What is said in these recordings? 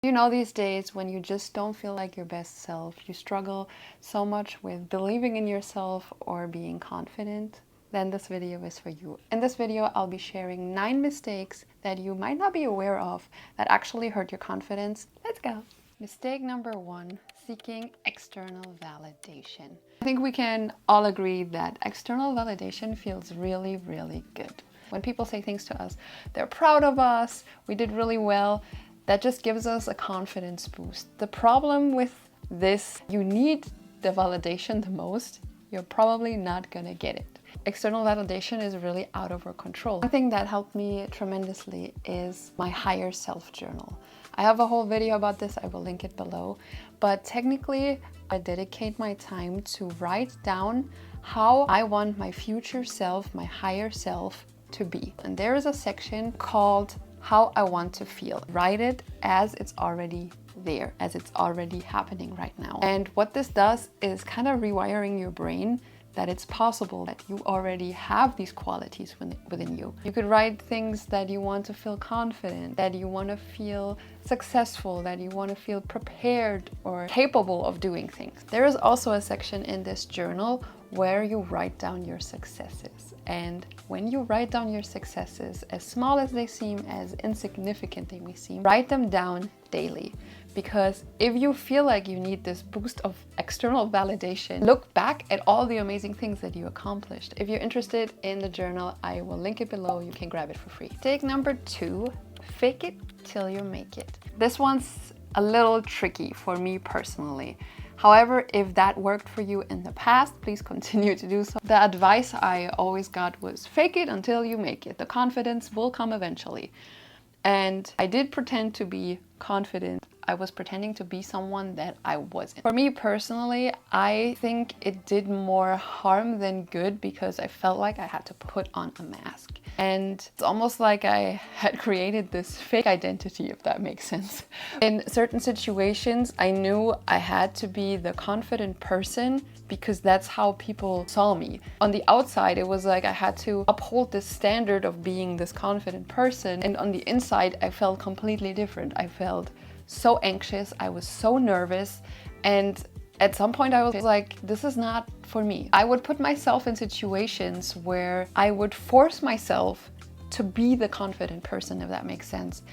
You know, these days when you just don't feel like your best self, you struggle so much with believing in yourself or being confident, then this video is for you. In this video, I'll be sharing 9 mistakes that you might not be aware of that actually hurt your confidence. Let's go. Mistake number 1, seeking external validation. I think we can all agree that external validation feels really, really good. When people say things to us, they're proud of us, we did really well. That just gives us a confidence boost. The problem with this, you need the validation the most, you're probably not gonna get it. External validation is really out of our control. One thing that helped me tremendously is my higher self journal. I have a whole video about this, I will link it below. But technically, I dedicate my time to write down how I want my future self, my higher self, to be. And there is a section called how I want to feel. Write it as it's already there, as it's already happening right now. And what this does is kind of rewiring your brain that it's possible that you already have these qualities within you. You could write things that you want to feel confident, that you want to feel successful, that you want to feel prepared or capable of doing things. There is also a section in this journal where you write down your successes. And when you write down your successes, as small as they seem, as insignificant they may seem, write them down daily. Because if you feel like you need this boost of external validation, look back at all the amazing things that you accomplished. If you're interested in the journal, I will link it below. You can grab it for free. Mistake number 2, fake it till you make it. This one's a little tricky for me personally. However, if that worked for you in the past, please continue to do so. The advice I always got was fake it until you make it. The confidence will come eventually. And I did pretend to be confident. I was pretending to be someone that I wasn't. For me personally, I think it did more harm than good because I felt like I had to put on a mask. And it's almost like I had created this fake identity, if that makes sense. In certain situations, I knew I had to be the confident person because that's how people saw me. On the outside, it was like I had to uphold this standard of being this confident person. And on the inside, I felt completely different. I felt so anxious, I was so nervous, and at some point I was like, this is not for me. I would put myself in situations where I would force myself to be the confident person, if that makes sense.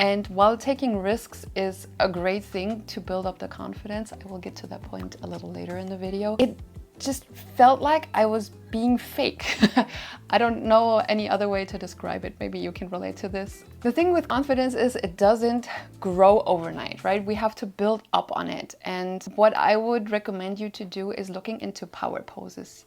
And while taking risks is a great thing to build up the confidence, I will get to that point a little later in the video, it just felt like I was being fake. I don't know any other way to describe it. Maybe you can relate to this. The thing with confidence is it doesn't grow overnight, right? We have to build up on it. And what I would recommend you to do is looking into power poses.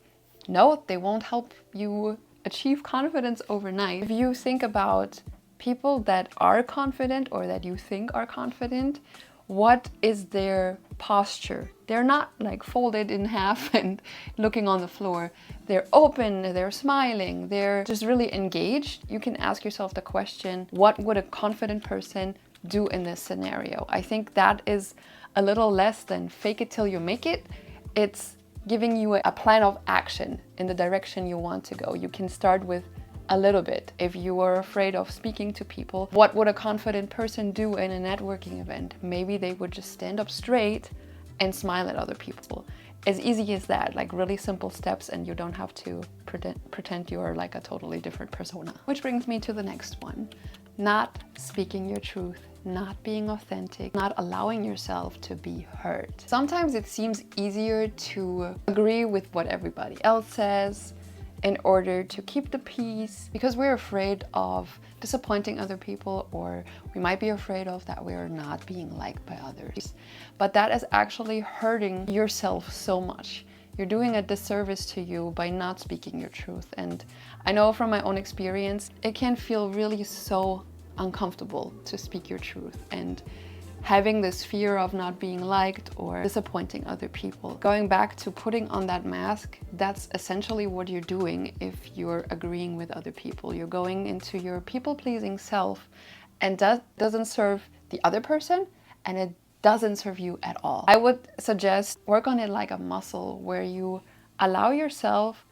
No, they won't help you achieve confidence overnight. If you think about people that are confident or that you think are confident, what is their posture? They're not like folded in half and looking on the floor. They're open, they're smiling, they're just really engaged. You can ask yourself the question, what would a confident person do in this scenario? I think that is a little less than fake it till you make it. It's giving you a plan of action in the direction you want to go. You can start with a little bit. If you are afraid of speaking to people, what would a confident person do in a networking event? Maybe they would just stand up straight and smile at other people. As easy as that, like really simple steps, and you don't have to pretend you're like a totally different persona. Which brings me to the next one. Not speaking your truth, not being authentic, not allowing yourself to be heard. Sometimes it seems easier to agree with what everybody else says in order to keep the peace, because we're afraid of disappointing other people, or we might be afraid of that we're not being liked by others. But that is actually hurting yourself so much. You're doing a disservice to you by not speaking your truth. And I know from my own experience, it can feel really so uncomfortable to speak your truth, and having this fear of not being liked or disappointing other people. Going back to putting on that mask, that's essentially what you're doing if you're agreeing with other people. You're going into your people-pleasing self, and that doesn't serve the other person, and it doesn't serve you at all. I would suggest work on it like a muscle, where you allow yourself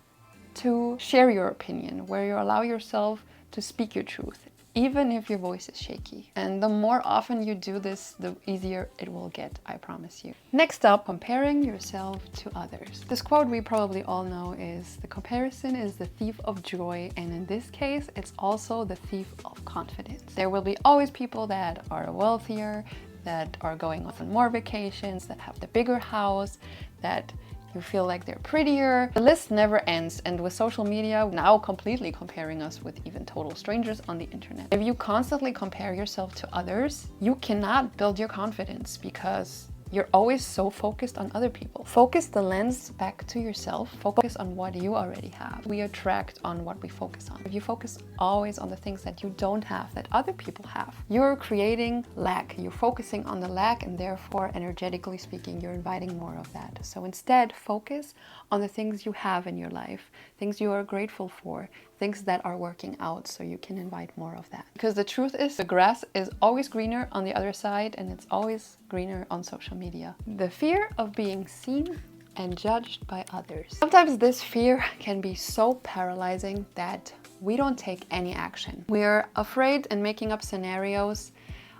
to share your opinion, where you allow yourself to speak your truth. even if your voice is shaky. And the more often you do this, the easier it will get, I promise you. Next up, comparing yourself to others. This quote we probably all know is, "The comparison is the thief of joy," and in this case, it's also the thief of confidence. There will be always people that are wealthier, that are going on more vacations, that have the bigger house, that you feel like they're prettier. The list never ends, and with social media now completely comparing us with even total strangers on the internet. If you constantly compare yourself to others, you cannot build your confidence because you're always so focused on other people. Focus the lens back to yourself. Focus on what you already have. We attract on what we focus on. If you focus always on the things that you don't have, that other people have, you're creating lack. You're focusing on the lack, and therefore, energetically speaking, you're inviting more of that. So instead, focus on the things you have in your life, things you are grateful for, things that are working out, so you can invite more of that. Because the truth is, the grass is always greener on the other side, and it's always greener on social media. The fear of being seen and judged by others. Sometimes this fear can be so paralyzing that we don't take any action. We're afraid and making up scenarios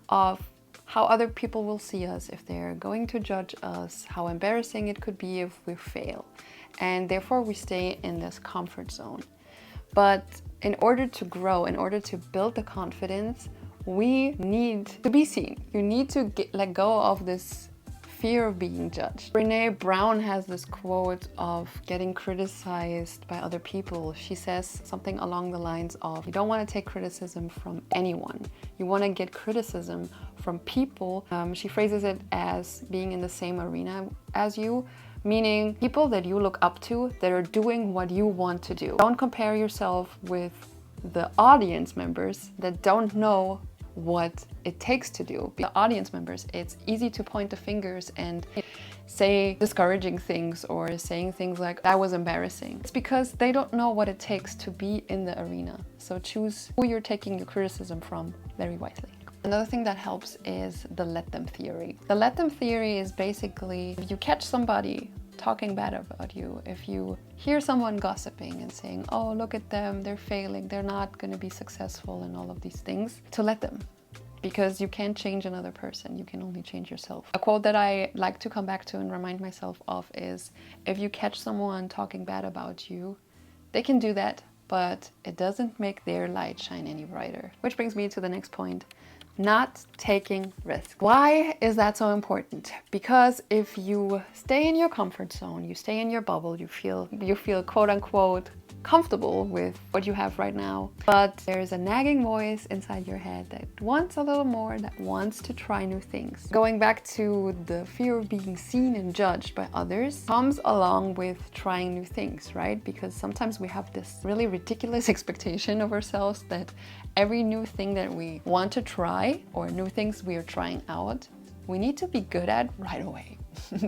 of how other people will see us, if they're going to judge us, how embarrassing it could be if we fail. And therefore we stay in this comfort zone. But in order to grow, in order to build the confidence, we need to be seen. You need to let go of this fear of being judged. Brené Brown has this quote of getting criticized by other people. She says something along the lines of, you don't want to take criticism from anyone. You want to get criticism from people. She phrases it as being in the same arena as you, meaning people that you look up to, that are doing what you want to do. Don't compare yourself with the audience members that don't know what it takes to do. The audience members, it's easy to point the fingers and say discouraging things or saying things like, that was embarrassing. It's because they don't know what it takes to be in the arena. So choose who you're taking your criticism from very wisely. Another thing that helps is the let them theory. The let them theory is basically, if you catch somebody talking bad about you, if you hear someone gossiping and saying, oh, look at them, they're failing, they're not going to be successful and all of these things, to let them. Because you can't change another person, you can only change yourself. A quote that I like to come back to and remind myself of is, if you catch someone talking bad about you, they can do that, but it doesn't make their light shine any brighter. Which brings me to the next point. Not taking risks. Why is that so important? Because if you stay in your comfort zone, you stay in your bubble, you feel quote unquote comfortable with what you have right now, but there's a nagging voice inside your head that wants a little more, that wants to try new things. Going back to the fear of being seen and judged by others comes along with trying new things, right? Because sometimes we have this really ridiculous expectation of ourselves that every new thing that we want to try or new things we are trying out, we need to be good at right away.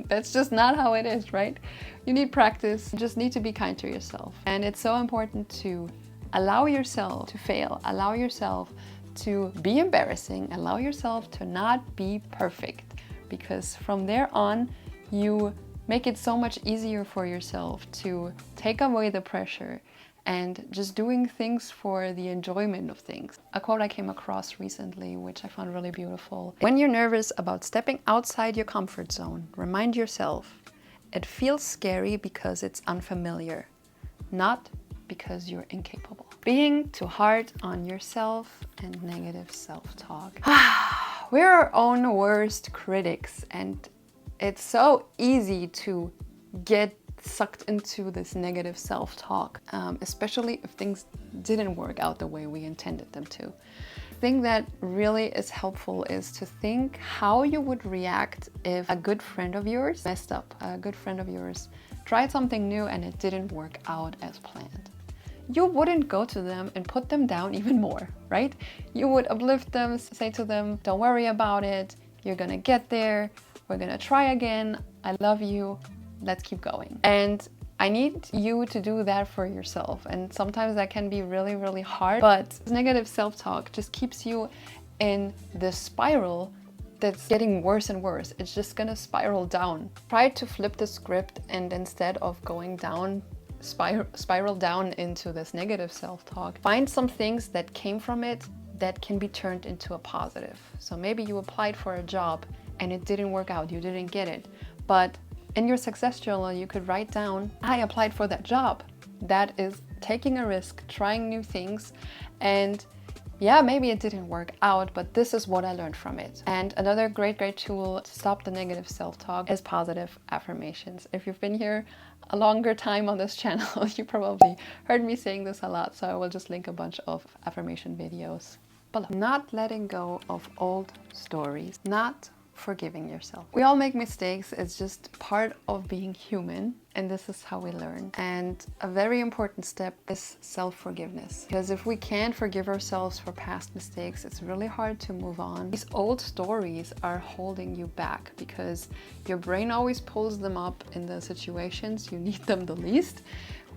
That's just not how it is, right? You need practice. You just need to be kind to yourself. And it's so important to allow yourself to fail, allow yourself to be embarrassing, allow yourself to not be perfect. Because from there on, you make it so much easier for yourself to take away the pressure and just doing things for the enjoyment of things. A quote I came across recently, which I found really beautiful. When you're nervous about stepping outside your comfort zone, remind yourself, it feels scary because it's unfamiliar, not because you're incapable. Being too hard on yourself and negative self-talk. We're our own worst critics, and it's so easy to get sucked into this negative self-talk, especially if things didn't work out the way we intended them to. The thing that really is helpful is to think how you would react if a good friend of yours messed up, a good friend of yours tried something new and it didn't work out as planned. You wouldn't go to them and put them down even more, right? You would uplift them, say to them, don't worry about it, you're gonna get there, we're gonna try again, I love you, let's keep going. And I need you to do that for yourself. And sometimes that can be really, really hard, but negative self-talk just keeps you in this spiral that's getting worse and worse. It's just gonna spiral down. Try to flip the script, and instead of going down, spiral down into this negative self-talk, find some things that came from it that can be turned into a positive. So maybe you applied for a job and it didn't work out, you didn't get it. But in your success journal, you could write down, I applied for that job. That is taking a risk, trying new things, and yeah, maybe it didn't work out, but this is what I learned from it. And another great tool to stop the negative self-talk is positive affirmations. If you've been here a longer time on this channel, you probably heard me saying this a lot, so I will just link a bunch of affirmation videos below. Not letting go of old stories, not forgiving yourself. We all make mistakes, it's just part of being human, and this is how we learn. And a very important step is self-forgiveness, because if we can't forgive ourselves for past mistakes, it's really hard to move on. These old stories are holding you back because your brain always pulls them up in the situations you need them the least,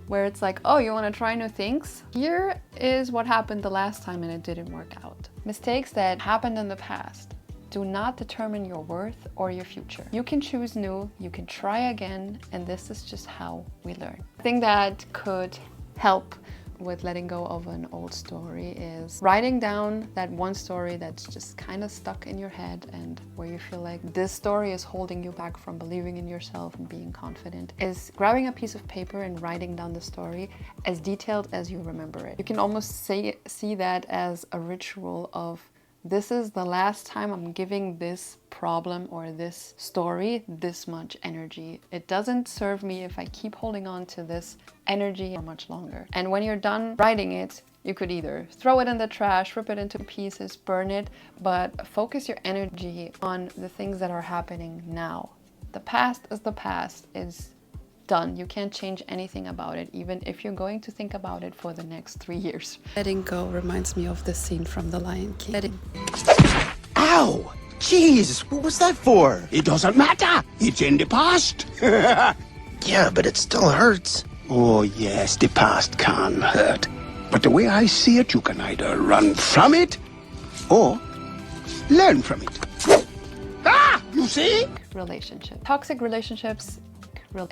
where it's like, oh, you want to try new things? Here is what happened the last time and it didn't work out. Mistakes that happened in the past do not determine your worth or your future. You can choose new, you can try again, and this is just how we learn. The thing that could help with letting go of an old story is writing down that one story that's just kind of stuck in your head and where you feel like this story is holding you back from believing in yourself and being confident, is grabbing a piece of paper and writing down the story as detailed as you remember it. You can almost see that as a ritual of, this is the last time I'm giving this problem or this story this much energy. It doesn't serve me if I keep holding on to this energy for much longer. And when you're done writing it, you could either throw it in the trash, rip it into pieces, burn it, but focus your energy on the things that are happening now. The past is the past, is done. You can't change anything about it, even if you're going to think about it for the next 3 years. Letting go reminds me of the scene from The Lion King. Ow! Jeez, what was that for? It doesn't matter. It's in the past. Yeah, but it still hurts. Oh, yes, the past can hurt. But the way I see it, you can either run from it or learn from it. Ah! You see? Relationship. Toxic relationships,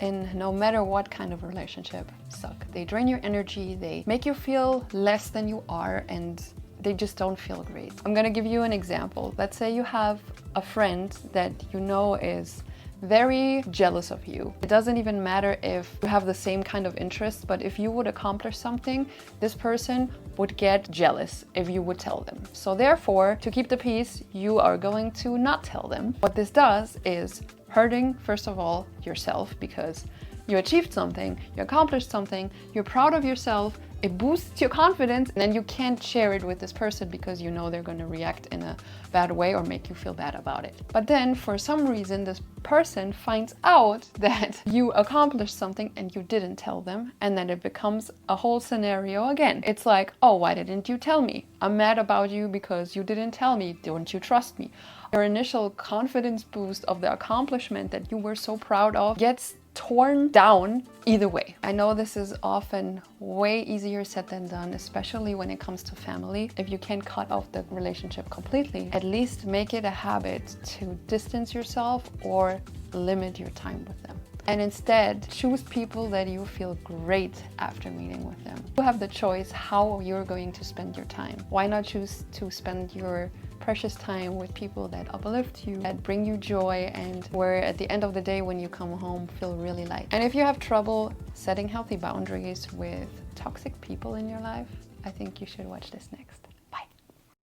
in no matter what kind of relationship, suck. They drain your energy, they make you feel less than you are, and they just don't feel great. I'm gonna give you an example. Let's say you have a friend that you know is very jealous of you. It doesn't even matter if you have the same kind of interests, but if you would accomplish something, this person would get jealous if you would tell them. So therefore, to keep the peace, you are going to not tell them. What this does is hurting, first of all, yourself, because you achieved something, you accomplished something, you're proud of yourself, it boosts your confidence, and then you can't share it with this person because you know they're going to react in a bad way or make you feel bad about it. But then for some reason this person finds out that you accomplished something and you didn't tell them, and then it becomes a whole scenario again. It's like, oh, why didn't you tell me? I'm mad about you because you didn't tell me. Don't you trust me? Your initial confidence boost of the accomplishment that you were so proud of gets torn down either way. I know this is often way easier said than done, especially when it comes to family. If you can't cut off the relationship completely, at least make it a habit to distance yourself or limit your time with them. And instead, choose people that you feel great after meeting with them. You have the choice how you're going to spend your time. Why not choose to spend your precious time with people that uplift you, that bring you joy, and where at the end of the day when you come home feel really light. And if you have trouble setting healthy boundaries with toxic people in your life, I think you should watch this next.